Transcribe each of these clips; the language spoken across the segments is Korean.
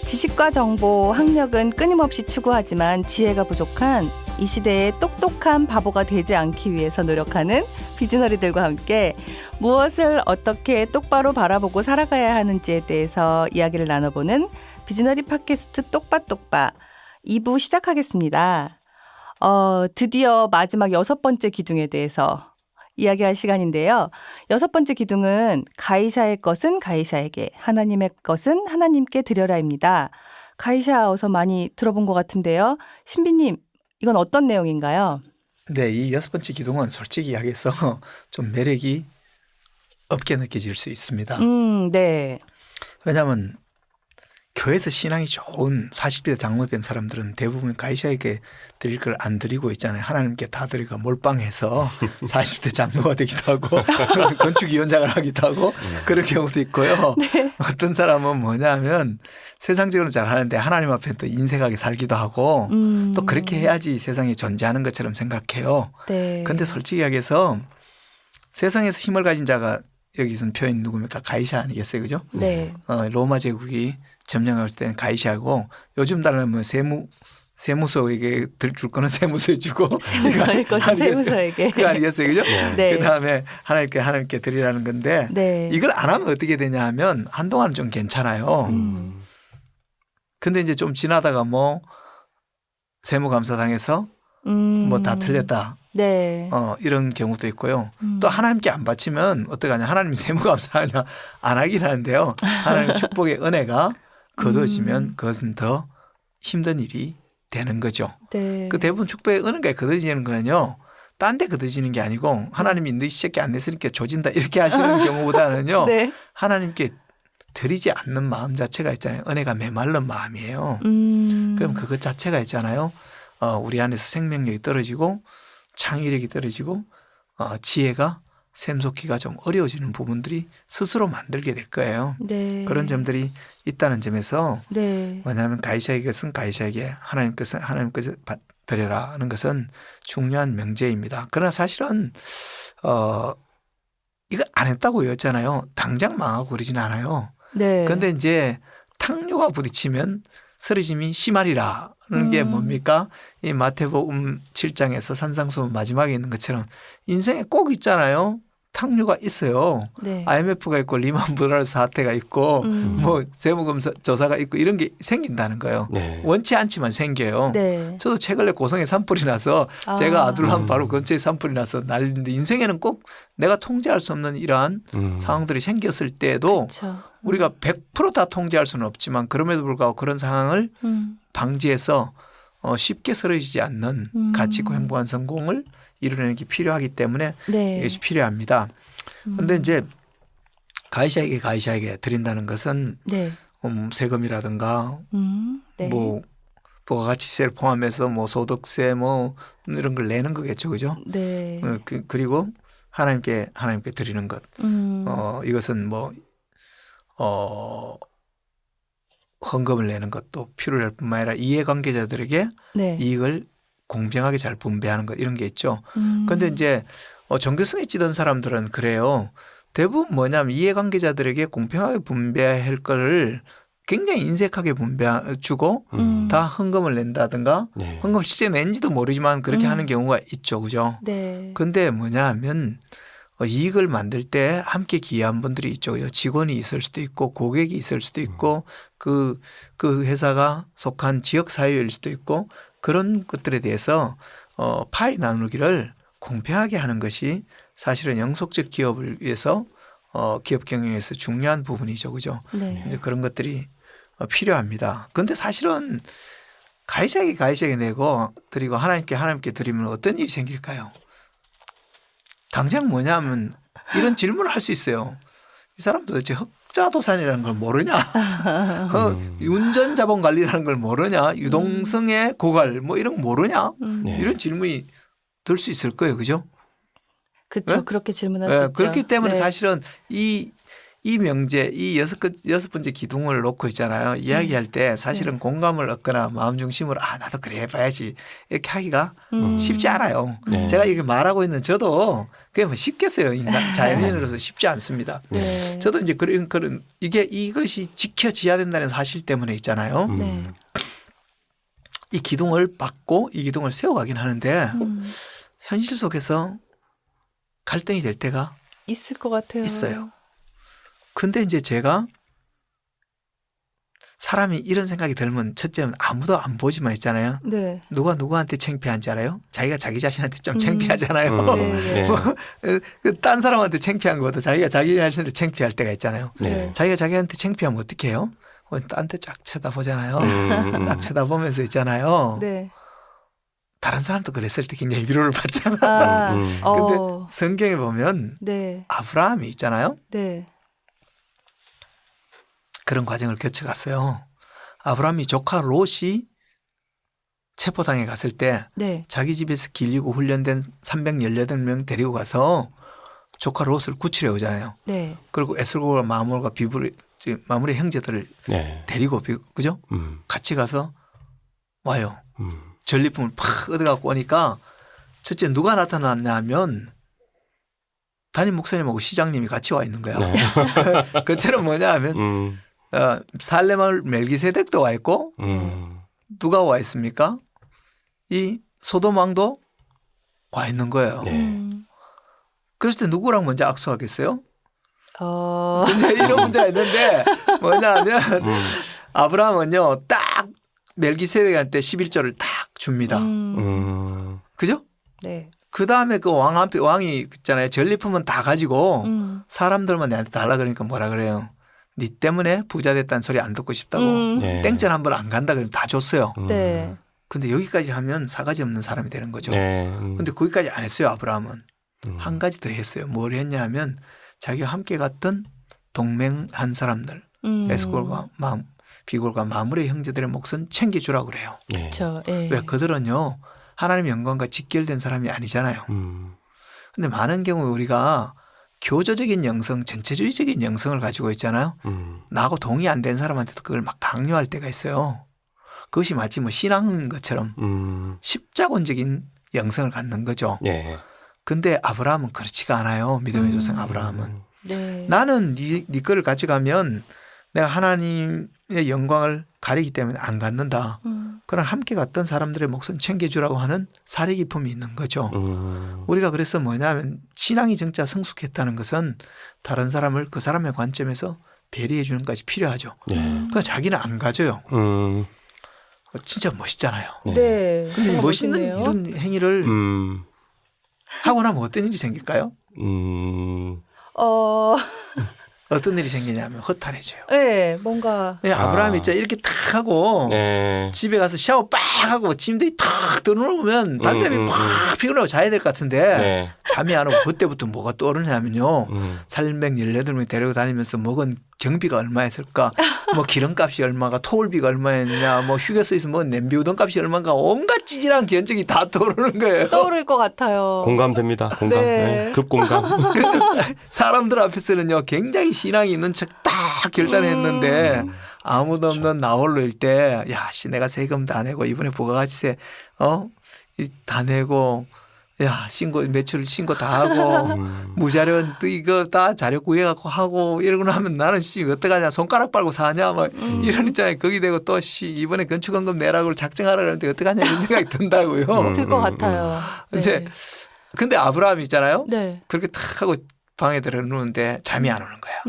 지식과 정보, 학력은 끊임없이 추구하지만 지혜가 부족한 이 시대의 똑똑한 바보가 되지 않기 위해서 노력하는 비즈너리들과 함께 무엇을 어떻게 똑바로 바라보고 살아가야 하는지에 대해서 이야기를 나눠보는 비즈너리 팟캐스트 똑바똑바 2부 시작하겠습니다. 드디어 마지막 6번째 기둥에 대해서 이야기할 시간인데요. 6번째 기둥은 가이샤의 것은 가이샤에게, 하나님의 것은 하나님께 드려라입니다. 가이샤 어서 많이 들어본 것 같은데요. 신비님, 이건 어떤 내용인가요? 네, 이 6번째 기둥은 솔직히 이야기해서 좀 매력이 없게 느껴질 수 있습니다. 네. 왜냐하면 교회에서 신앙이 좋은 40대 장로된 사람들은 대부분 가이샤에게 드릴 걸 안 드리고 있잖아요. 하나님께 다 드리고 몰빵해서 40대 장로가 되기도 하고 건축위원장을 하기도 하고 그런 경우도 있고요. 네. 어떤 사람은 뭐냐면 세상적으로 잘하는데 하나님 앞에 또 인색하게 살기도 하고 또 그렇게 해야지 세상에 존재하는 것처럼 생각해요. 네. 그런데 솔직히 이야기해서 세상에서 힘을 가진 자가 여기서는 표현 누굽니까? 가이샤 아니겠어요, 그죠? 네. 로마 제국이 점령할 때는 가이샤고 요즘 달라면 뭐 세무서에게 줄 거는 세무서에 주고 세무서의 것은 세무서에게. 그거 아니겠어요, 그죠? 네. 그다음에 하나님께 드리라는 건데 네. 이걸 안 하면 어떻게 되냐 하면 한동안은 좀 괜찮아요. 근데 이제 좀 지나다가 뭐 세무감사당해서 뭐 다 틀렸다. 네. 이런 경우도 있고요. 또 하나님께 안 바치면 어떡하냐. 하나님이 세무감사하냐 안 하긴 하는데요. 하나님의 축복의 은혜가 거둬지면 그것은 더 힘든 일이 되는 거죠. 네. 그 대부분 축복의 은혜가 거둬지는 거는요. 딴 데 거둬지는 게 아니고 하나님이 너희 새끼 안 냈으니까 조진다 이렇게 하시는 경우보다는요. 네. 하나님께 드리지 않는 마음 자체가 있잖아요. 은혜가 메말른 마음이에요. 그럼 그것 자체가 있잖아요. 우리 안에서 생명력이 떨어지고 창의력이 떨어지고 지혜가 샘솟기가 좀 어려워지는 부분들이 스스로 만들게 될 거예요. 네. 그런 점들이 있다는 점에서 네. 뭐냐면 가이샤의 것은 가이샤에게 하나님 것은 하나님 것을 드려라 하는 것은 중요한 명제입니다. 그러나 사실은 이거 안 했다고 외웠잖아요. 당장 망하고 그러지는 않아요. 네. 그런데 이제 탕류가 부딪히면 쓰러짐이 심하리라는 게 뭡니까? 이 마태복음 7장에서 산상수훈 마지막에 있는 것처럼 인생에 꼭 있잖아요. 탕류가 있어요. 네. IMF가 있고 리만 브라더스 사태가 있고 뭐 세무검사 조사가 있고 이런 게 생긴다는 거예요. 네. 원치 않지만 생겨요. 네. 저도 최근에 고성에 산불이 나서 제가 아들랑 바로 근처에 산불이 나서 난리인데 인생에는 꼭 내가 통제할 수 없는 이러한 상황들이 생겼을 때도 그렇죠. 우리가 100% 다 통제할 수는 없지만 그럼에도 불구하고 그런 상황을 방지해서 쉽게 쓰러지지 않는 가치 있고 행복한 성공을 이루려는 게 필요하기 때문에 네. 이것이 필요합니다. 그런데 이제 가이샤에게 드린다는 것은 네. 세금이라든가 네. 뭐 부가가치세를 포함해서 뭐 소득세 뭐 이런 걸 내는 거겠죠, 그죠? 네. 그리고 하나님께 드리는 것. 이것은 뭐 헌금을 내는 것도 필요할 뿐만 아니라 이해관계자들에게 네. 이익을 공평하게 잘 분배하는 것 이런 게 있죠. 그런데 이제 종교성에 찌든 사람들은 그래요. 대부분 뭐냐면 이해관계자들에게 공평하게 분배할 거를 굉장히 인색하게 주고 다 헌금을 낸다든가 네. 헌금을 실제 낸지도 모르지만 그렇게 하는 경우가 있죠. 그죠? 네. 그런데 뭐냐 하면 이익을 만들 때 함께 기여한 분들이 있죠. 직원이 있을 수도 있고 고객이 있을 수도 있고 그 회사가 속한 지역사회일 수도 있고 그런 것들에 대해서 파이 나누기를 공평하게 하는 것이 사실은 영속적 기업을 위해서 기업 경영에서 중요한 부분이죠. 그죠? 네. 이제 그런 것들이 필요합니다. 그런데 사실은 가이샤에게 내고 드리고 하나님께 드리면 어떤 일이 생길까요? 당장 뭐냐면 이런 질문을 할 수 있어요. 이 사람 도대체 흑자도산이라는 걸 모르냐? 운전자본관리라는 걸 모르냐? 유동성의 고갈 뭐 이런 거 모르냐? 네. 이런 질문이 들 수 있을 거예요. 그죠? 그렇죠. 네? 그렇게 질문할 수 네, 있죠. 그렇기 때문에 네. 사실은 이 이 명제, 이 여섯 번째 기둥을 놓고 있잖아요. 이야기할 때 사실은 공감을 얻거나 마음 중심으로 나도 그래 해봐야지 이렇게 하기가 쉽지 않아요. 네. 제가 이렇게 말하고 있는 저도 그게 뭐 쉽겠어요. 인간 자연인으로서 쉽지 않습니다. 네. 저도 이제 그런 이것이 지켜져야 된다는 사실 때문에 있잖아요. 네. 이 기둥을 받고 이 기둥을 세워가긴 하는데 현실 속에서 갈등이 될 때가 있을 것 같아요. 있어요. 근데 이제 제가 사람이 이런 생각이 들면 첫째는 아무도 안 보지만 있잖아요. 네. 누가 누구한테 창피한지 알아요? 자기가 자기 자신한테 좀 창피하잖아요. 네. 딴 사람한테 창피한 것보다 자기가 자기 자신한테 창피할 때가 있잖아요. 네. 자기가 자기한테 창피하면 어떻게 해요? 딴 데 쫙 쳐다보잖아요. 딱 쳐다보면서 있잖아요. 네. 다른 사람도 그랬을 때 굉장히 위로를 받잖아. 아, 근데 성경에 보면 네. 아브라함이 있잖아요. 네. 그런 과정을 거쳐갔어요. 아브라함이 조카 롯이 체포당해 갔을 때 네. 자기 집에서 길리고 훈련된 318명 데리고 가서 조카 롯을 구출해 오잖아요. 네. 그리고 에스골과 마물과 마물의 형제들을 네. 데리고 그죠? 같이 가서 와요. 전리품을 팍 얻어갖고 오니까 첫째 누가 나타났냐 하면 담임 목사님하고 시장님이 같이 와 있는 거야. 네. 그처럼 뭐냐 하면 살레마을 멜기세덱도 와 있고 누가 와 있습니까? 이 소돔 왕도 와 있는 거예요. 네. 그랬을 때 누구랑 먼저 악수하겠어요? 어. 근데 이런 문제가 있는데 뭐냐 하면 아브라함은요 딱 멜기세덱한테 11조를 딱 줍니다. 그죠? 네. 그 다음에 그 왕이 있잖아요. 전리품은 다 가지고 사람들만 내한테 달라 그러니까 뭐라 그래요? 니 때문에 부자 됐다는 소리 안 듣고 싶다고. 네. 땡전 한 번 안 간다 그러면 다 줬어요. 네. 근데 여기까지 하면 사가지 없는 사람이 되는 거죠. 네. 근데 거기까지 안 했어요. 아브라함은. 한 가지 더 했어요. 뭘 했냐 하면 자기가 함께 갔던 동맹한 사람들 에스골과 비골과 마물의 형제들의 몫은 챙겨주라고 그래요. 네. 그렇죠. 예. 왜 그들은요. 하나님의 영광과 직결된 사람이 아니잖아요. 근데 많은 경우 우리가 교조적인 영성, 전체주의적인 영성을 가지고 있잖아요. 나하고 동의 안 된 사람한테도 그걸 막 강요할 때가 있어요. 그것이 마치 뭐 신앙인 것처럼 십자군적인 영성을 갖는 거죠. 네. 근데 아브라함은 그렇지가 않아요. 믿음의 조상 아브라함은. 네. 나는 네 거를 가져가면 내가 하나님의 영광을 가리기 때문에 안 갖는다. 그러나 함께 갔던 사람들의 몫은 챙겨주라고 하는 사리 깊음이 있는 거죠. 우리가 그래서 뭐냐면 신앙이 진짜 성숙했다는 것은 다른 사람을 그 사람의 관점에서 배려해 주는 것까지 필요하죠. 네. 그러니까 자기는 안 가져요. 진짜 멋있잖아요. 네. 근데 정말 멋있는 멋있네요. 이런 행위를 하고 나면 어떤 일이 생길까요? 어떤 일이 생기냐면 허탈해져요. 네, 뭔가 아브라함이 진짜 이렇게 탁 하고 네. 집에 가서 샤워 빡 하고 침대에 탁 들어놓으면 낮잠이 팍 피곤하고 자야 될 것 같은데 네. 잠이 안 오고 그때부터 뭐가 떠오르냐면요. 살림백 18명 데리고 다니면서 먹은 경비가 얼마였을까? 뭐 기름값이 얼마가 토울비가 얼마였냐 뭐 휴게소에서 뭐 냄비 우동 값이 얼마인가 온갖 찌질한 견적이 다 떠오르는 거예요. 떠오를 것 같아요. 공감됩니다. 공감. 네. 네. 급공감. 근데 사람들 앞에서는요 굉장히 신앙이 있는 척 딱 결단했는데 아무도 없는 나홀로일 때 야, 씨 내가 세금 다 내고 이번에 부가가치세 다 내고 야 매출 신고 다 하고 무자료 이거 다 자료 구해갖고 하고 이러고 나면 나는 씨 어떡하냐 손가락 빨고 사냐 막 이런 있잖아요. 거기 대고 또 씨 이번에 건축원금 내라고 작정하라 그러는데 어떡하냐 이런 생각이 든다고요. 들 것 같아요. 네. 이제 근데 아브라함이 있잖아요. 네. 그렇게 탁 하고 방에 들어누는데 잠이 안 오는 거야.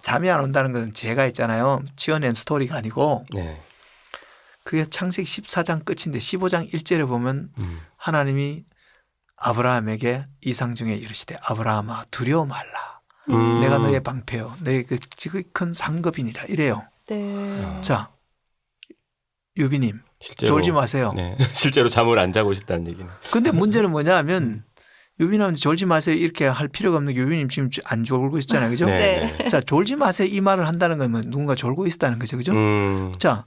잠이 안 온다는 것은 제가 있잖아요. 지어낸 스토리가 아니고 네. 그게 창세기 14장 끝인데 15장 1절에 보면 하나님이 아브라함에게 이상 중에 이르시되 아브라함아 두려워 말라. 내가 너의 방패요. 너의 그 지극히 큰 상급이니라 이래요. 네. 자 유비님 실제로, 졸지 마세요. 네. 실제로 잠을 안 자고 있었다는 얘기는. 근데 문제는 뭐냐 하면 유비님한테 졸지 마세요 이렇게 할 필요가 없는 게 유비님 지금 안 졸고 있잖아요. 그죠? 네. 자 졸지 마세요 이 말을 한다는 건 누군가 졸고 있다는 거죠. 그죠? 자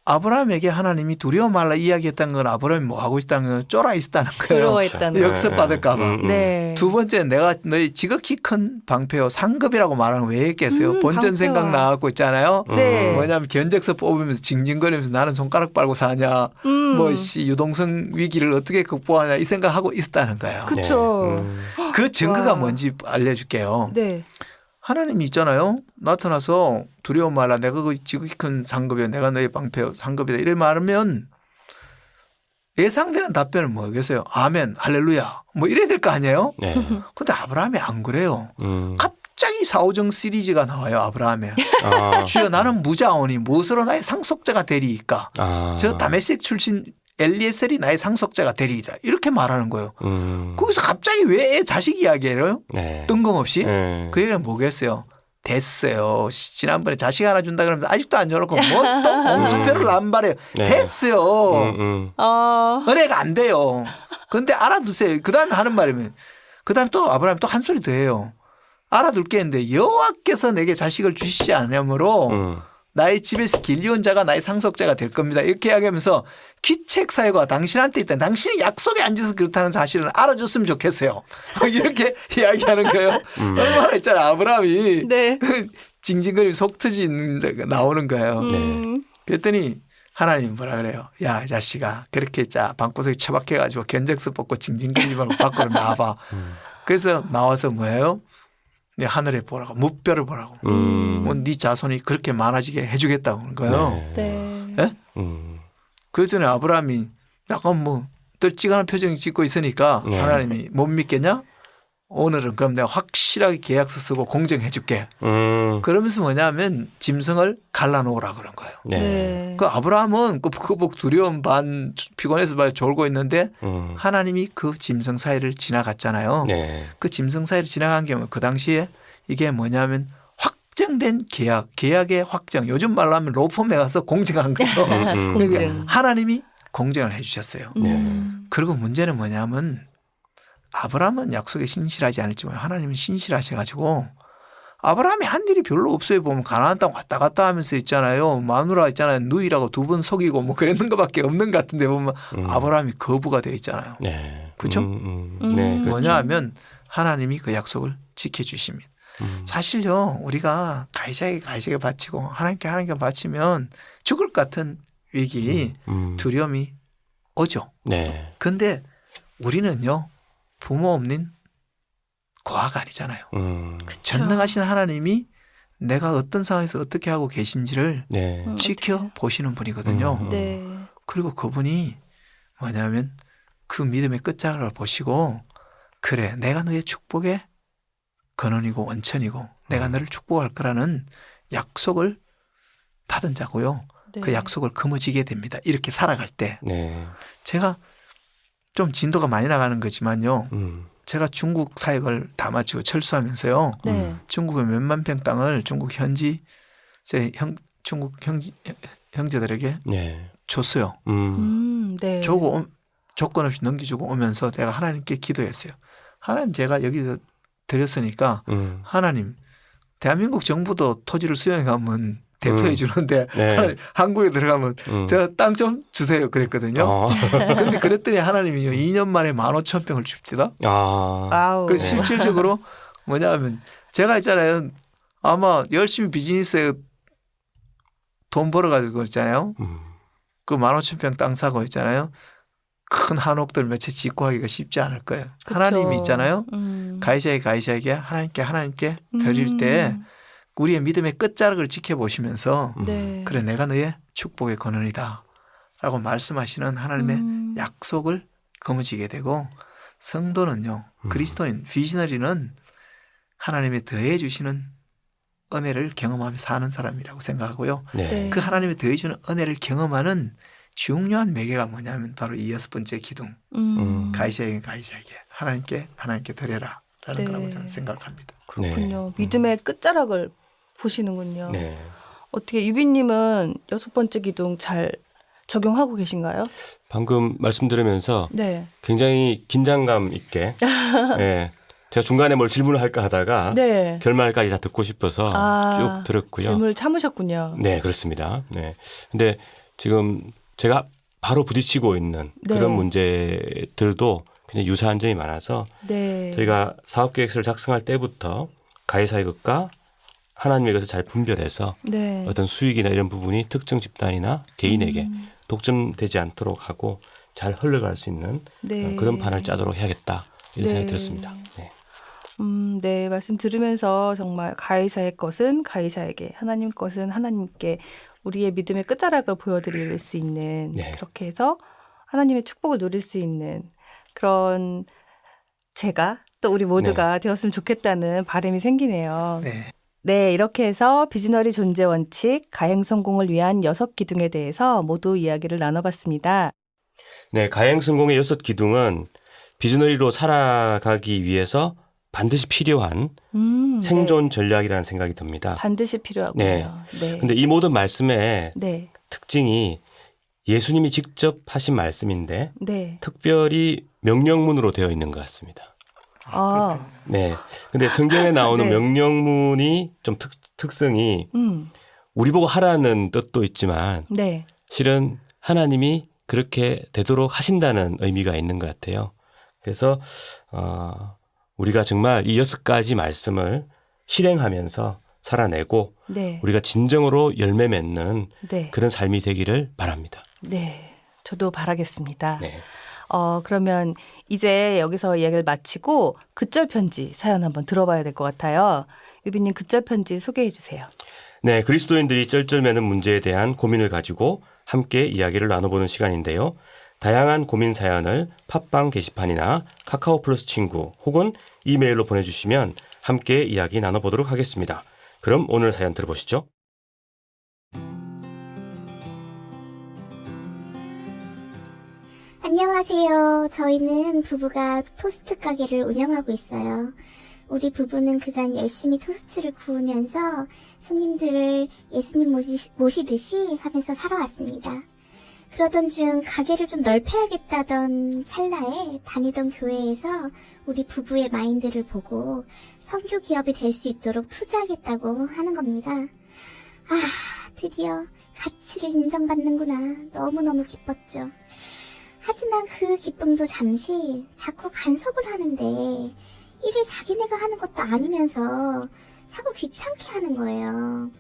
아브라함에게 하나님이 두려워 말라 이야기했다는 건 아브라함이 뭐 하고 있다는 건 쫄아 있다는 거예요. 두려워했다는 거. 역습받을까 봐. 네. 두 번째 내가 너희 지극히 큰 방패요 상급이라고 말하는 거 왜 했겠어요. 본전 방패와. 생각 나갖고 있잖아요. 네. 뭐냐면 견적서 뽑으면서 징징거리면서 나는 손가락 빨고 사냐. 뭐씨 유동성 위기를 어떻게 극복하냐 이 생각하고 있었다는 거예요. 그쵸. 그 증거가 와. 뭔지 알려줄게요. 네. 하나님이 있잖아요. 나타나서 두려워 말라 내가 그 지극히 큰 상급이야. 내가 너의 방패요 상급이다. 이래 말하면 예상되는 답변은 뭐겠어요? 아멘 할렐루야 뭐 이래야 될 거 아니에요? 네. 근데 아브라함이 안 그래요. 음. 갑자기 사오정 시리즈가 나와요. 아브라함에. 아. 주여 나는 무자오니 무엇으로 나의 상속자가 되리이까. 아. 저 다메섹 출신 엘리에셀이 나의 상속자가 되리이다. 이렇게 말하는 거예요. 거기서 갑자기 왜 자식 이야기를 네. 뜬금없이 네. 그 얘기가 뭐겠어요. 됐어요. 지난번에 자식 하나 준다 그러면 아직도 안 줘놓고 뭐 또 공수표를 안 발해요. 네. 됐어요. 은혜가 안 돼요. 근데 알아두세요. 그 다음에 하는 말이면 그 다음에 또 아브라함이 또 한 소리 더 해요. 알아둘 게 있는데 여호와께서 내게 자식을 주시지 않으므로 나의 집에서 길리온 자가 나의 상속자가 될 겁니다. 이렇게 이야기하면서 귀책 사유가 당신한테 있다. 당신이 약속에 앉아서 그렇다는 사실을 알아줬으면 좋겠어요. 이렇게 이야기하는 거예요. 얼마나 있잖아. 아브라함이 네. 징징거리며 속 터지는 데가 나오는 거예요. 음. 그랬더니 하나님 뭐라 그래요. 야, 이 자식아. 그렇게 자 방구석에 처박혀가지고 견적서 뽑고 징징거리지 말고 밖으로 나와봐. 그래서 나와서 뭐예요? 네 하늘에 보라고 무뼈를 보라고. 뭐 네 자손이 그렇게 많아지게 해주겠다고 하는 거예요. 네. 예? 그랬더니 아브라함이 약간 뭐 떨찌가는 표정이 짓고 있으니까 네. 하나님이 못 믿겠냐? 오늘은 그럼 내가 확실하게 계약서 쓰고 공정해 줄게. 그러면서 뭐냐면 짐승을 갈라놓으라 그런 거예요. 네. 네. 그 아브라함은 끄북끄북 두려움 반 피곤해서 말 졸고 있는데 하나님이 그 짐승 사이를 지나갔잖아요. 네. 그 짐승 사이를 지나간 게 그 당시에 이게 뭐냐면 확정된 계약의 확정. 요즘 말로 하면 로펌에 가서 공증한 거죠. 공증. 그러니까 하나님이 공증을 해 주셨어요. 네. 그리고 문제는 뭐냐면 아브라함은 약속에 신실하지 않을지만 하나님은 신실하셔가지고 아브라함이 한 일이 별로 없어요. 보면 가나안 땅 왔다 갔다 하면서 있잖아요. 마누라 있잖아요. 누이라고 두 번 속이고 뭐 그랬는 것밖에 없는 것 같은데 보면 아브라함이 거부가 돼 있잖아요. 네. 그렇죠? 네. 뭐냐 하면 하나님이 그 약속을 지켜주십니다. 사실요 우리가 가이사에게 바치고 하나님께 바치면 죽을 것 같은 위기 두려움이 오죠. 네. 근데 우리는요 부모 없는 고아가 아니잖아요. 전능하신 하나님이 내가 어떤 상황에서 어떻게 하고 계신지를 네. 지켜보시는 분이거든요. 네. 그리고 그분이 뭐냐면 그 믿음의 끝자락을 보시고 그래 내가 너의 축복의 근원이고 원천이고 내가 너를 축복할 거라는 약속을 받은 자고요. 네. 그 약속을 거머쥐게 됩니다. 이렇게 살아갈 때 네. 제가 좀 진도가 많이 나가는 거지만요. 제가 중국 사역을 다 마치고 철수하면서요. 네. 중국의 몇만 평 땅을 중국 현지 중국 형제들에게 네. 줬어요. 네. 주고 조건 없이 넘겨주고 오면서 내가 하나님께 기도했어요. 하나님 제가 여기서 드렸으니까 하나님 대한민국 정부도 토지를 수용해 가면 대토해 주는데 네. 한국에 들어가면 제가 땅 좀 주세요 그랬거든요. 그런데 그랬더니 하나님이 2년 만에 15,000평을 줍니다. 아우. 그 실질적으로 뭐냐면 제가 있잖아요. 아마 열심히 비즈니스에 돈 벌어가지고 있잖아요. 그 15,000평 땅 사고 있잖아요. 큰 한옥들 몇 채 짓고 하기가 쉽지 않을 거예요. 그쵸. 하나님이 있잖아요. 가이사에게 하나님께 드릴 때 우리의 믿음의 끝자락을 지켜보시면서 네. 그래 내가 너의 축복의 근원이다 라고 말씀하시는 하나님의 약속을 거머쥐게 되고 성도는요. 그리스도인 비즈너리는 하나님의 더해 주시는 은혜를 경험하며 사는 사람이라고 생각하고요. 네. 그 하나님의 더해 주는 은혜를 경험하는 중요한 매개가 뭐냐면 바로 이 6번째 기둥. 가이사에게 하나님께 드려라 라는 네. 거라고 저는 생각합니다. 그렇군요. 믿음의 끝자락을 보시는군요. 네. 어떻게 유빈님은 6번째 기둥 잘 적용하고 계신가요? 방금 말씀 들으면서 네. 굉장히 긴장감 있게 네. 제가 중간에 뭘 질문을 할까 하다가 네. 결말까지 다 듣고 싶어서 쭉 들었고요. 질문을 참으셨군요. 네, 그렇습니다. 네. 근데 지금 제가 바로 부딪히고 있는 네. 그런 문제들도 굉장히 유사한 점이 많아서 네. 저희가 사업계획서를 작성할 때부터 가해사의 것과 하나님의 것을 잘 분별해서 네. 어떤 수익이나 이런 부분이 특정 집단이나 개인에게 독점되지 않도록 하고 잘 흘러갈 수 있는 네. 그런 판을 짜도록 해야겠다 이런 네. 생각이 들었습니다. 네. 네, 말씀 들으면서 정말 가이사의 것은 가이사에게, 하나님 것은 하나님께 우리의 믿음의 끝자락을 보여드릴 수 있는 네. 그렇게 해서 하나님의 축복을 누릴 수 있는 그런 제가 또 우리 모두가 되었으면 좋겠다는 바람이 생기네요. 네. 네, 이렇게 해서 비즈너리 존재 원칙, 가행 성공을 위한 6기둥에 대해서 모두 이야기를 나눠봤습니다. 네, 가행 성공의 6기둥은 비즈너리로 살아가기 위해서 반드시 필요한 생존 네. 전략이라는 생각이 듭니다. 반드시 필요하군요. 네. 네. 근데 이 모든 말씀의 네. 특징이 예수님이 직접 하신 말씀인데 네. 특별히 명령문으로 되어 있는 것 같습니다. 아, 네. 근데 성경에 나오는 네. 명령문이 좀 특성이 우리 보고 하라는 뜻도 있지만 네. 실은 하나님이 그렇게 되도록 하신다는 의미가 있는 것 같아요. 그래서 우리가 정말 이 6가지 말씀을 실행하면서 살아내고 네. 우리가 진정으로 열매 맺는 네. 그런 삶이 되기를 바랍니다. 네. 저도 바라겠습니다. 네. 그러면 이제 여기서 이야기를 마치고 굿절 편지 사연 한번 들어봐야 될 것 같아요. 유빈님 굿절 편지 소개해 주세요. 네, 그리스도인들이 쩔쩔매는 문제에 대한 고민을 가지고 함께 이야기를 나눠보는 시간인데요. 다양한 고민 사연을 팟빵 게시판이나 카카오 플러스 친구 혹은 이메일로 보내주시면 함께 이야기 나눠보도록 하겠습니다. 그럼 오늘 사연 들어보시죠. 안녕하세요. 저희는 부부가 토스트 가게를 운영하고 있어요. 우리 부부는 그간 열심히 토스트를 구우면서 손님들을 예수님 모시듯이 하면서 살아왔습니다. 그러던 중 가게를 좀 넓혀야겠다던 찰나에 다니던 교회에서 우리 부부의 마인드를 보고 선교 기업이 될 수 있도록 투자하겠다고 하는 겁니다. 드디어 가치를 인정받는구나. 너무너무 기뻤죠. 하지만 그 기쁨도 잠시 자꾸 간섭을 하는데 일을 자기네가 하는 것도 아니면서 자꾸 귀찮게 하는 거예요.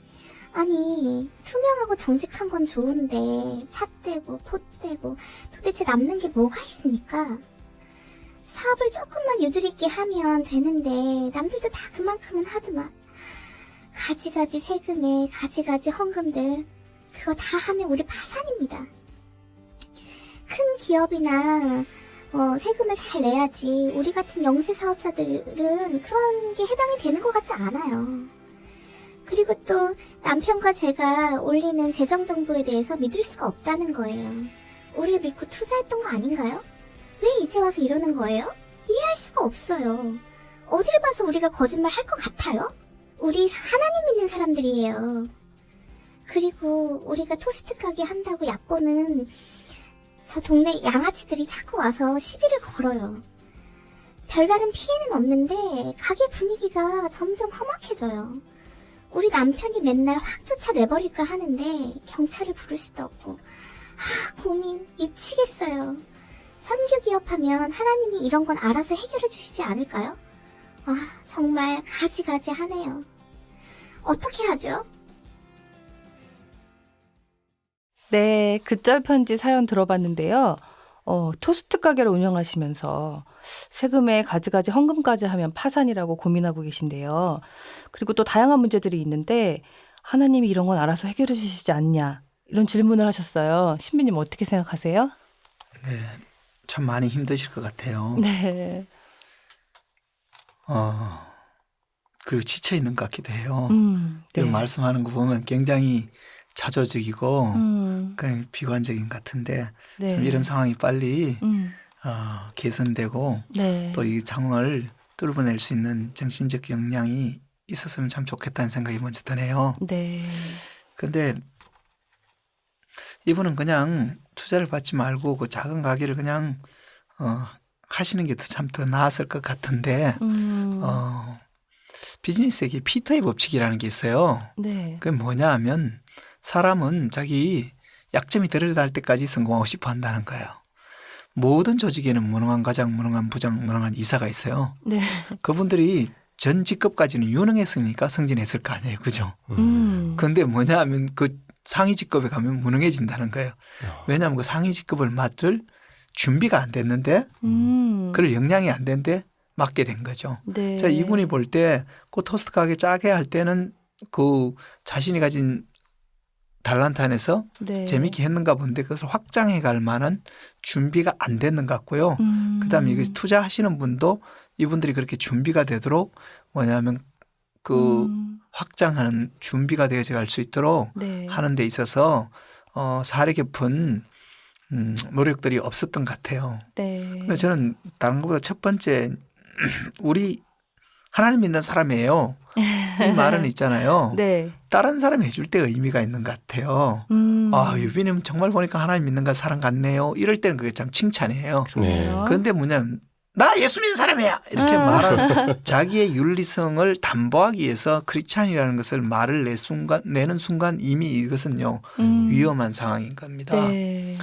아니, 투명하고 정직한 건 좋은데 삿대고 포대고 도대체 남는 게 뭐가 있습니까? 사업을 조금만 유두리끼 하면 되는데 남들도 다 그만큼은 하더만 가지가지 세금에 가지가지 헌금들 그거 다 하면 우리 파산입니다. 큰 기업이나 세금을 잘 내야지 우리 같은 영세 사업자들은 그런 게 해당이 되는 것 같지 않아요. 그리고 또 남편과 제가 올리는 재정정보에 대해서 믿을 수가 없다는 거예요. 우리를 믿고 투자했던 거 아닌가요? 왜 이제 와서 이러는 거예요? 이해할 수가 없어요. 어딜 봐서 우리가 거짓말 할 것 같아요? 우리 하나님 믿는 사람들이에요. 그리고 우리가 토스트 가게 한다고 얕보는 저 동네 양아치들이 자꾸 와서 시비를 걸어요. 별다른 피해는 없는데 가게 분위기가 점점 험악해져요. 우리 남편이 맨날 확 쫓아내버릴까 하는데 경찰을 부를 수도 없고 고민 미치겠어요. 선교 기업하면 하나님이 이런 건 알아서 해결해 주시지 않을까요? 정말 가지가지 하네요. 어떻게 하죠? 네, 굿절 편지 사연 들어봤는데요. 토스트 가게를 운영하시면서 세금에 가지가지 헌금까지 하면 파산이라고 고민하고 계신데요. 그리고 또 다양한 문제들이 있는데 하나님이 이런 건 알아서 해결해 주시지 않냐 이런 질문을 하셨어요. 신비님 어떻게 생각하세요? 네, 참 많이 힘드실 것 같아요. 네. 그리고 지쳐 있는 것 같기도 해요. 네. 말씀하는 거 보면 굉장히 자조적이고 그냥 비관적인 것 같은데 네. 좀 이런 상황이 빨리 개선되고 네. 또 이 상황을 뚫어낼 수 있는 정신적 역량이 있었으면 참 좋겠다는 생각이 먼저 드네요. 네. 근데 이분은 그냥 투자를 받지 말고 그 작은 가게를 그냥 하시는 게 참 더 나았을 것 같은데 비즈니스에게 피터의 법칙이라는 게 있어요. 네. 그게 뭐냐 하면 사람은 자기 약점이 드러날 때까지 성공하고 싶어 한다는 거예요. 모든 조직에는 무능한 과장, 무능한 부장, 무능한 이사가 있어요. 네. 그분들이 전 직급까지는 유능했으니까 승진했을 거 아니에요. 그죠? 그런데 뭐냐 하면 그 상위 직급에 가면 무능해진다는 거예요. 왜냐하면 그 상위 직급을 맡을 준비가 안 됐는데 그럴 역량이 안 된데 맡게 된 거죠. 네. 자, 이분이 볼 때 그 토스트 가게 짜게 할 때는 그 자신이 가진 달란트 안에서 네. 재미있게 했는가 본데 그것을 확장해 갈 만한 준비가 안 됐는 것 같고요. 그다음에 이거 투자하시는 분도 이분들이 그렇게 준비가 되도록 뭐냐면 그 확장하는 준비가 되어져 갈 수 있도록 네. 하는 데 있어서 사려 깊은 노력들이 없었던 것 같아요. 네. 그래서 저는 다른 것보다 첫 번째 우리 하나님 믿는 사람이에요. 이 말은 있잖아요. 네. 다른 사람이 해줄 때 의미가 있는 것 같아요. 아, 유비님 정말 보니까 하나님 믿는 사람 같네요. 이럴 때는 그게 참 칭찬이에요. 그러네요. 그런데 뭐냐면 나 예수 믿는 사람이야 이렇게 말하는 자기의 윤리성을 담보하기 위해서 크리스찬이라는 것을 말을 내는 순간 이미 이것은요 위험한 상황인 겁니다. 네.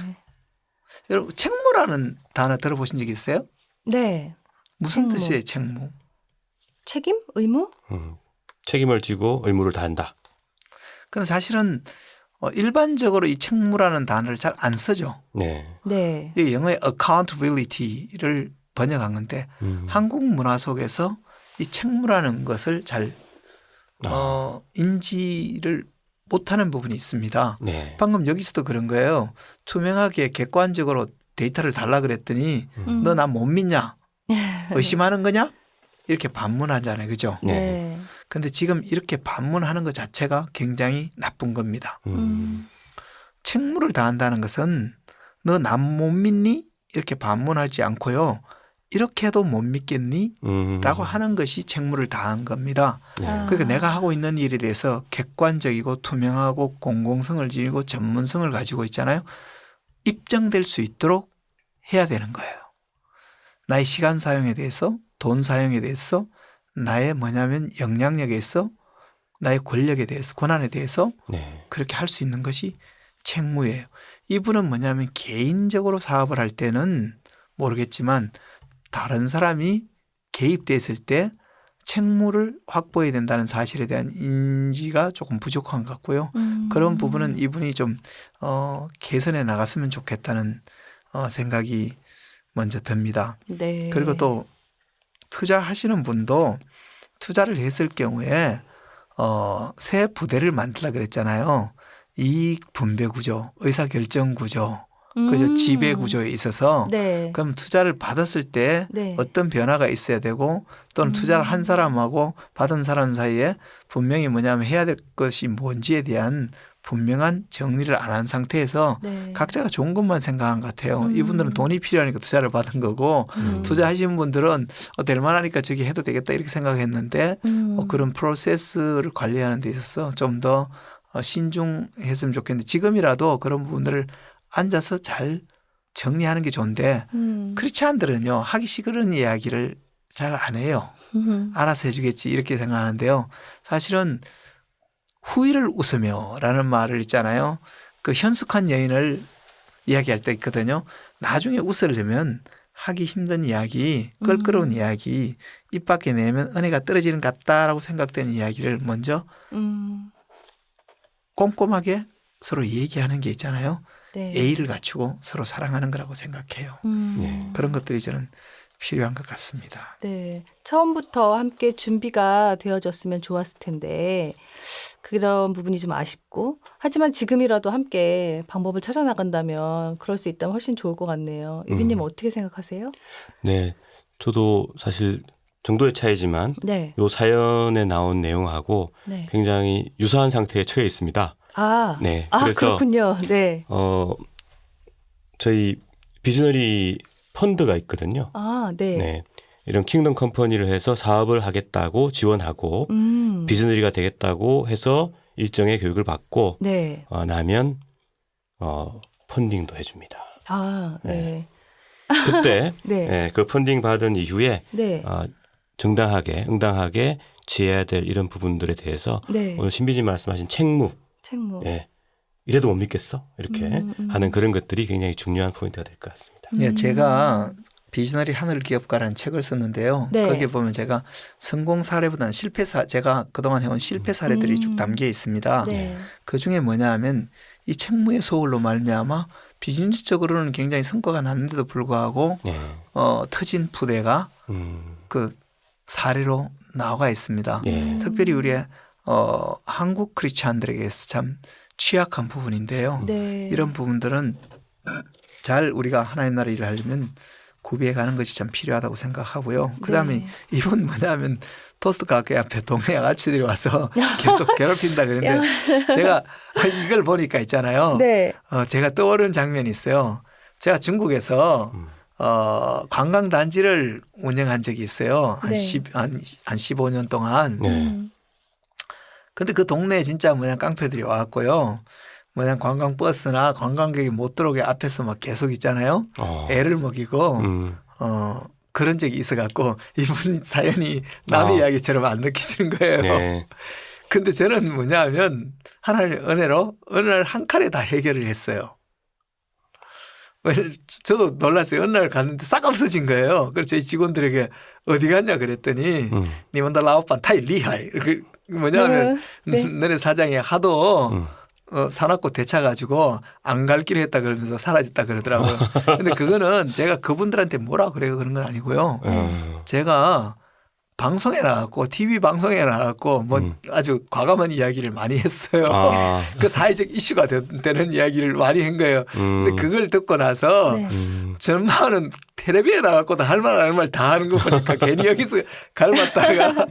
여러분 책무라는 단어 들어보신 적 있어요? 네. 무슨 책무. 뜻이에요 책무? 책임? 의무? 책임을 지고 의무를 다한다. 근데 사실은 일반적으로 이 책무라는 단어를 잘 안 쓰죠. 네. 네. 이게 영어의 accountability를 번역한 건데 한국 문화 속에서 이 책무라는 것을 잘 인지를 못하는 부분이 있습니다. 네. 방금 여기서도 그런 거예요. 투명하게 객관적으로 데이터를 달라 그랬더니 너 나 못 믿냐? 의심하는 거냐? 이렇게 반문하잖아요. 그죠? 네. 근데 지금 이렇게 반문하는 것 자체가 굉장히 나쁜 겁니다. 책무를 다한다는 것은 너 남 못 믿니? 이렇게 반문하지 않고요. 이렇게 해도 못 믿겠니? 라고 하는 것이 책무를 다한 겁니다. 그러니까 내가 하고 있는 일에 대해서 객관적이고 투명하고 공공성을 지니고 전문성을 가지고 있잖아요. 입증될 수 있도록 해야 되는 거예요. 나의 시간 사용에 대해서 돈 사용에 대해서 나의 뭐냐면 영향력에 대해서 나의 권력에 대해서 권한에 대해서 네. 그렇게 할 수 있는 것이 책무예요. 이분은 뭐냐면 개인적으로 사업을 할 때는 모르겠지만 다른 사람이 개입됐을 때 책무를 확보해야 된다는 사실에 대한 인지가 조금 부족한 것 같고요. 그런 부분은 이분이 좀 개선해 나갔으면 좋겠다는 생각이 먼저 듭니다. 네. 그리고 또 투자하시는 분도 투자를 했을 경우에 새 부대를 만들라 그랬잖아요. 이익 분배 구조, 의사결정 구조, 그죠? 지배 구조에 있어서 네. 그럼 투자를 받았을 때 네. 어떤 변화가 있어야 되고 또는 투자를 한 사람하고 받은 사람 사이에 분명히 뭐냐면 해야 될 것이 뭔지에 대한 분명한 정리를 안 한 상태에서 네. 각자가 좋은 것만 생각한 것 같아요. 이분들은 돈이 필요하니까 투자를 받은 거고 투자하신 분들은 될 만하니까 저기 해도 되겠다 이렇게 생각했는데 그런 프로세스를 관리하는 데 있어서 좀 더 신중했으면 좋겠는데 지금이라도 그런 부분들을 앉아서 잘 정리하는 게 좋은데 크리스찬들은요 하기 싫은 이야기를 잘 안 해요. 알아서 해주겠지 이렇게 생각하는데요. 사실은 후일을 웃으며라는 말을 있잖아요. 그 현숙한 여인을 이야기할 때 있거든요. 나중에 웃으려면 하기 힘든 이야기, 껄끄러운 이야기, 입 밖에 내면 은혜가 떨어지는 것 같다라고 생각되는 이야기를 먼저 꼼꼼하게 서로 얘기하는 게 있잖아요. 네. 예의를 갖추고 서로 사랑하는 거라고 생각해요. 네. 그런 것들이 저는 필요한 것 같습니다. 네. 처음부터 함께 준비가 되어졌으면 좋았을 텐데 그런 부분이 좀 아쉽고 하지만 지금이라도 함께 방법을 찾아 나간다면 그럴 수 있다면 훨씬 좋을 것 같네요. 유빈님 어떻게 생각하세요? 네. 저도 사실 정도의 차이지만 네. 요 사연에 나온 내용하고 네. 굉장히 유사한 상태에 처해 있습니다. 아, 네. 아 그래서 그렇군요. 네. 저희 비즈너리 펀드가 있거든요. 아, 네. 네. 이런 킹덤 컴퍼니를 해서 사업을 하겠다고 지원하고 비즈너리가 되겠다고 해서 일정의 교육을 받고 네. 나면 펀딩도 해줍니다. 아, 네. 그때 네. 네, 그 펀딩 받은 이후에 네. 정당하게 응당하게 취해야 될 이런 부분들에 대해서 네. 오늘 신비님 말씀하신 책무 책무. 예, 이래도 못 믿겠어? 이렇게 하는 그런 것들이 굉장히 중요한 포인트가 될 것 같습니다. 예, 제가 비즈너리 하늘기업가라는 책을 썼는데요. 네. 거기에 보면 제가 성공 사례보다는 실패 제가 그동안 해온 실패 사례들이 쭉 담겨 있습니다. 네. 그 중에 뭐냐 하면 이 책무의 소홀로 말미암아 비즈니스적으로는 굉장히 성과가 났는데도 불구하고 네. 터진 부대가 그 사례로 나와 있습니다. 예. 특별히 우리의 한국 크리스찬들에게서 참 취약한 부분인데요. 네. 이런 부분들은 잘 우리가 하나님 나라 일을 하려면 구비해 가는 것이 참 필요하다고 생각하고요. 그다음에 네. 이분 뭐냐면 토스트 가게 앞에 동네 아가씨들이 와서 계속 괴롭힌다 그랬는데 제가 이걸 보니까 있잖아요. 네. 제가 떠오르는 장면이 있어요. 제가 중국에서 관광단지를 운영한 적이 있어요. 한 네. 15년 동안. 네. 근데 그 동네에 진짜 뭐냐 깡패들이 와갖고요. 뭐냐 관광버스나 관광객이 못 들어오게 앞에서 막 계속 있잖아요. 애를 먹이고 그런 적이 있어갖고 이분 사연이 남의 이야기처럼 안 느끼시는 거예요. 네. 근데 저는 뭐냐 하면 하나님의 은혜로 어느 날 한 칼에 다 해결을 했어요. 저도 놀랐어요. 어느 날 갔는데 싹 없어진 거예요. 그래서 저희 직원들에게 어디 갔냐 그랬더니 니먼다 라오판 타이 리하이. 이렇게 뭐냐 하면 네. 너네 사장이 하도 사납고 대차가지고 안 갈 길을 했다 그러면서 사라졌다 그러더라고요. 근데 그거는 제가 그분들한테 뭐라 그래요 그런 건 아니고요. 제가 방송에 나갔고 TV 방송에 나갔고 뭐 아주 과감한 이야기를 많이 했어요. 그 사회적 이슈가 되는 이야기를 많이 한 거예요. 근데 그걸 듣고 나서 네. 전마는 텔레비에 나갔고도 할 말 다 하는 거 보니까 괜히 여기서 갈맞다가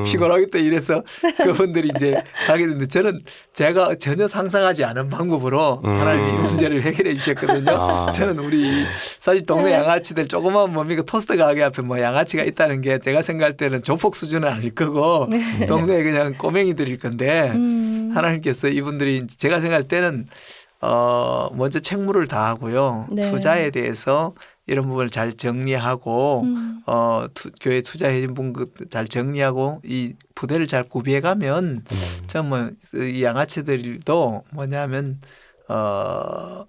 피곤하겠다 이래서 그분들이 이제 가게 됐는데 저는 제가 전혀 상상하지 않은 방법으로 하나님이 이 문제를 해결해 주셨거든요. 저는 우리 사실 동네 양아치들 조그만 뭡니까 토스트 가게 앞에 뭐 양아치가 있다는 게 제가 생각할 때는 조폭 수준은 아닐 거고 동네에 그냥 꼬맹이들일 건데 하나님께서 이분들이 제가 생각할 때는 먼저 책무를 다하고요. 네. 투자에 대해서 이런 부분을 잘 정리하고 교회 투자해 준 분 잘 정리하고 이 부대를 잘 구비해 가면 전 이 양아치들도 뭐냐면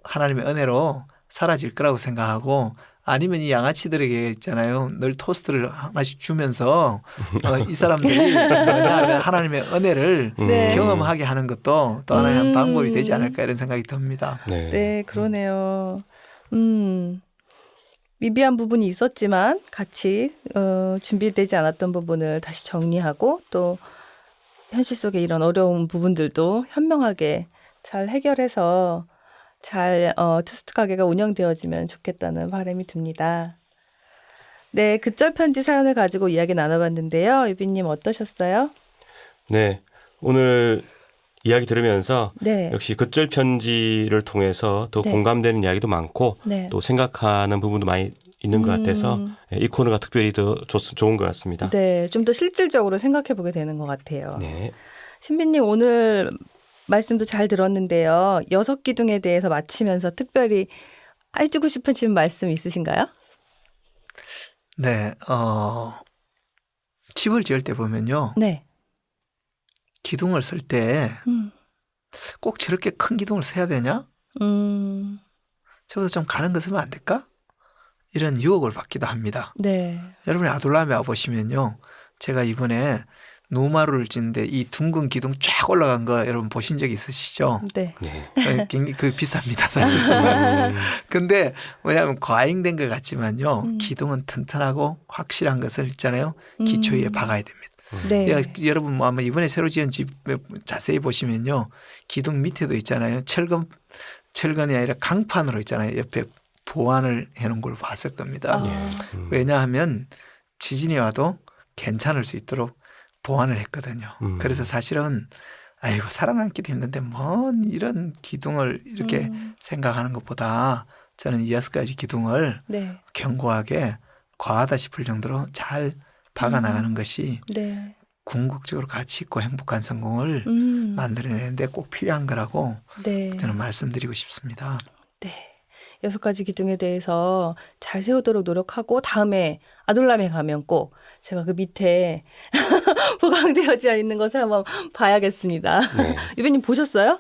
하나님의 은혜로 사라질 거라고 생각하고 아니면 이 양아치들에게 있잖아요. 늘 토스트를 하나씩 주면서 이 사람들이 뭐냐면 하나님의 은혜를 네. 경험하게 하는 것도 또 하나의 한 방법이 되지 않을까 이런 생각이 듭니다. 네. 네, 그러네요. 미비한 부분이 있었지만 같이 준비되지 않았던 부분을 다시 정리하고 또 현실 속에 이런 어려운 부분들도 현명하게 잘 해결해서 잘 토스트 가게가 운영되어지면 좋겠다는 바람이 듭니다. 네, 극절 편지 사연을 가지고 이야기 나눠봤는데요. 유빈님 어떠셨어요? 네. 오늘 이야기 들으면서 네. 역시 극절 편지를 통해서 더 네. 공감되는 이야기도 많고 네. 또 생각하는 부분도 많이 있는 것 같아서 이 코너가 특별히 더 좋은 것 같습니다. 네, 좀 더 실질적으로 생각해 보게 되는 것 같아요. 네. 신비님 오늘 말씀도 잘 들었는데요. 6기둥에 대해서 마치면서 특별히 해주고 싶은 지금 말씀 있으신가요? 네, 집을 지을 때 보면요. 네. 기둥을 쓸 때 꼭 저렇게 큰 기둥을 써야 되냐? 저보다 좀 가는 거 쓰면 안 될까? 이런 유혹을 받기도 합니다. 네. 여러분이 아둘람에 와보시면요. 제가 이번에 누마루를 짓는데 이 둥근 기둥 쫙 올라간 거 여러분 보신 적 있으시죠? 네. 네. 굉장히 그 비쌉니다 사실. 근데 뭐냐면 과잉된 것 같지만요. 기둥은 튼튼하고 확실한 것을 있잖아요. 기초 위에 박아야 됩니다. 네. 여러분 뭐 아마 이번에 새로 지은 집 자세히 보시면요. 기둥 밑에도 있잖아요. 철근이 아니라 강판으로 있잖아요. 옆에 보완을 해놓은 걸 봤을 겁니다. 왜냐하면 지진이 와도 괜찮을 수 있도록 보완을 했거든요. 그래서 사실은 아이고 살아남기도 힘든데 뭔 이런 기둥을 이렇게 생각하는 것보다 저는 이 6가지 기둥을 네. 견고하게 과하다 싶을 정도로 잘 박아나가는 것이 네. 궁극적으로 가치 있고 행복한 성공을 만들어내는데 꼭 필요한 거라고 네. 저는 말씀드리고 싶습니다. 네. 6가지 기둥에 대해서 잘 세우도록 노력하고 다음에 아둘람에 가면 꼭 제가 그 밑에 보강되어져 있는 것을 한번 봐야겠습니다. 네. 유빈님 보셨어요?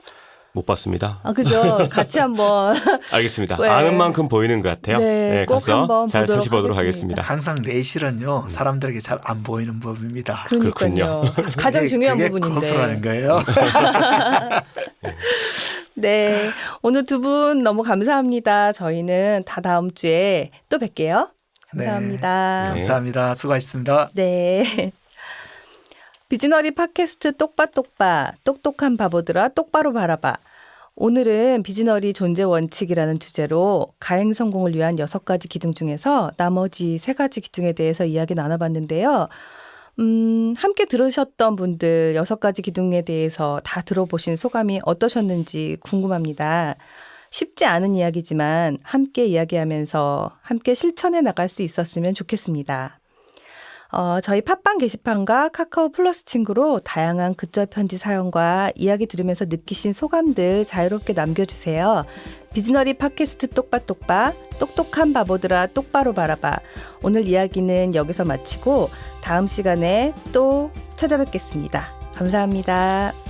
못 봤습니다. 아, 그죠. 같이 한번 알겠습니다. 네. 아는 만큼 보이는 것 같아요. 네, 꼭 가서 한번 잘 보도록 살펴보도록 하겠습니다. 하겠습니다. 항상 내실은요 사람들에게 잘 안 보이는 법입니다. 그러니까요. 가장 그게- 중요한 그게 부분인데. 고수라는 거예요. 네. 오늘 두 분 너무 감사합니다. 저희는 다 다음 주에 또 뵐게요. 감사합니다. 네. 감사합니다. 수고하셨습니다. 네. 비즈너리 팟캐스트 똑바똑바 똑똑한 바보들아 똑바로 바라봐. 오늘은 비즈너리 존재 원칙이라는 주제로 가행 성공을 위한 6가지 기둥 중에서 나머지 3가지 기둥에 대해서 이야기 나눠봤는데요. 함께 들으셨던 분들 6가지 기둥에 대해서 다 들어보신 소감이 어떠셨는지 궁금합니다. 쉽지 않은 이야기지만 함께 이야기하면서 함께 실천해 나갈 수 있었으면 좋겠습니다. 저희 팟빵 게시판과 카카오 플러스 친구로 다양한 글절 편지 사연과 이야기 들으면서 느끼신 소감들 자유롭게 남겨주세요. 비즈너리 팟캐스트 똑바똑바 똑똑한 바보들아 똑바로 바라봐. 오늘 이야기는 여기서 마치고 다음 시간에 또 찾아뵙겠습니다. 감사합니다.